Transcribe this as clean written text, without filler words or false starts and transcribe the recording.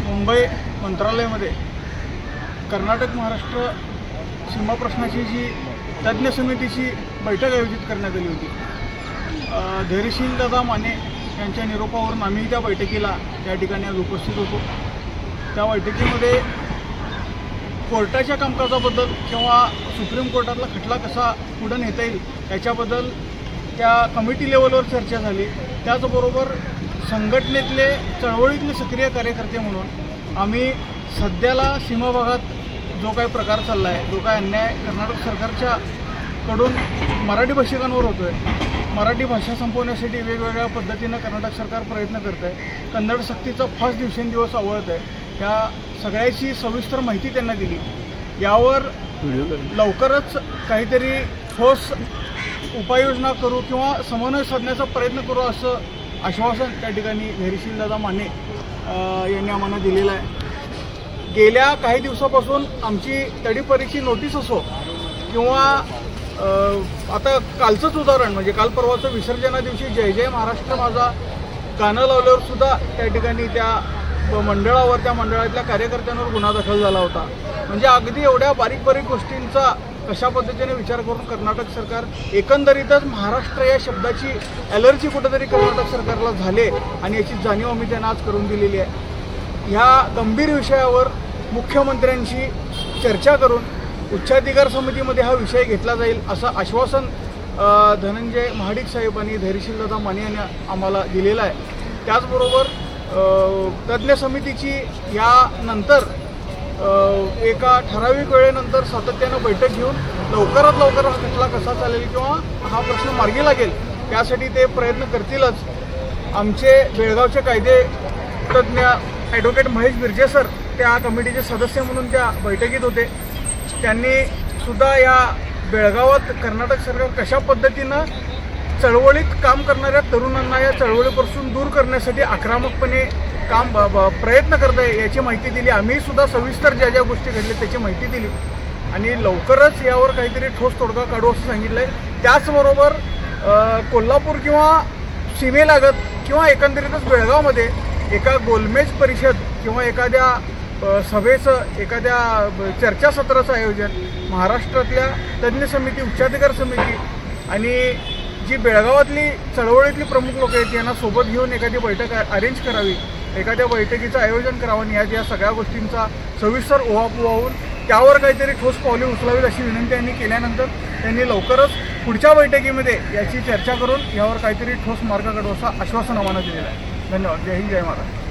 मुंबई मंत्रालयामध्ये कर्नाटक महाराष्ट्र सीमा प्रश्नाची जी तज्ञ समितीची बैठक आयोजित करण्यात आली होती। धैर्यशील दादा माने यांच्या निरोपावरून आम्ही त्या बैठकीला त्या ठिकाणी आज उपस्थित होतो। त्या बैठकीमध्ये कोर्टाच्या कामकाजाबद्दल किंवा सुप्रीम कोर्टातला खटला कसा पुढे नेता येईल याच्याबद्दल त्या कमिटी लेवलवर चर्चा झाली। त्याचबरोबर संघटनेतले चळवळीतले सक्रिय कार्यकर्ते म्हणून आम्ही सध्याला सीमा भागात जो काही प्रकार चालला आहे, जो काही अन्याय कर्नाटक सरकारच्या कडून मराठी भाषिकांवर होतो आहे, मराठी भाषा संपवण्यासाठी वेगवेगळ्या पद्धतीनं कर्नाटक सरकार प्रयत्न करत आहे। कन्नड सक्तीचा फास दिवसेंदिवस आवळत आहे। या सगळ्याची सविस्तर माहिती त्यांना दिली। यावर लवकरच काहीतरी ठोस उपाययोजना करू किंवा समन्वय साधण्याचा प्रयत्न करू असं आश्वासन त्या ठिकाणी धैर्यशील दादा माने यांनी आम्हाला दिलेलं आहे। गेल्या काही दिवसापासून आमची तडीपारीची नोटीस असो किंवा आता कालचंच उदाहरण म्हणजे काल परवाचं विसर्जना दिवशी जय जय महाराष्ट्र माझा गाणं लावल्यावर सुद्धा त्या ठिकाणी त्या मंडळावर त्या मंडळातल्या कार्यकर्त्यांवर गुन्हा दाखल झाला होता। म्हणजे अगदी एवढ्या बारीक बारीक गोष्टींचा कशा पद्धतीने विचार करून कर्नाटक सरकार एकंदरीतच महाराष्ट्र या शब्दाची ॲलर्जी कुठेतरी कर्नाटक सरकारला झाले आणि याची जाणीव आम्ही त्यांना आज करून दिलेली आहे। ह्या गंभीर विषयावर मुख्यमंत्र्यांशी चर्चा करून उच्चाधिकार समितीमध्ये हा विषय घेतला जाईल असं आश्वासन धनंजय महाडिक साहेबांनी धैर्यशील दादा माने यांनी आम्हाला दिलेलं आहे। त्याचबरोबर तज्ञ समितीची यानंतर एका ठराविक वेळेनंतर सातत्यानं बैठक घेऊन लवकरात लवकर हा खटला कसा चालेल किंवा हा प्रश्न मार्गी लागेल त्यासाठी ते प्रयत्न करतीलच। आमचे बेळगावचे कायदे तज्ञ ॲडव्होकेट महेश बिर्जे सर त्या कमिटीचे सदस्य म्हणून त्या बैठकीत होते। त्यांनी सुद्धा या बेळगावात कर्नाटक सरकार कशा पद्धतीनं चळवळीत काम करणाऱ्या तरुणांना या चळवळीपासून दूर करण्यासाठी आक्रमकपणे प्रयत्न करत आहे याची माहिती दिली। आम्ही सुद्धा सविस्तर ज्या ज्या गोष्टी घडल्या त्याची माहिती दिली आणि लवकरच यावर काहीतरी ठोस तोडगा काढू असं सांगितलं आहे। त्याचबरोबर कोल्हापूर किंवा सीमेलागत किंवा एकंदरीतच बेळगावमध्ये एका गोलमेज परिषद किंवा एखाद्या सभेचं एखाद्या चर्चासत्राचं आयोजन महाराष्ट्रातल्या तज्ञ समिती उच्चाधिकार समिती आणि जी बेळगावातली चळवळीतली प्रमुख लोक आहेत यांना सोबत घेऊन एखादी बैठक अरेंज करावी, एखाद्या बैठकीचं आयोजन करावं आणि या सगळ्या गोष्टींचा सविस्तर उहापोह होऊन त्यावर काहीतरी ठोस पावले उचलावीत अशी विनंती त्यांनी केल्यानंतर त्यांनी लवकरच पुढच्या बैठकीमध्ये याची चर्चा करून यावर काहीतरी ठोस मार्ग काढू असं आश्वासन आम्हाला दिलेलं आहे। धन्यवाद। जय हिंद, जय महाराष्ट्र।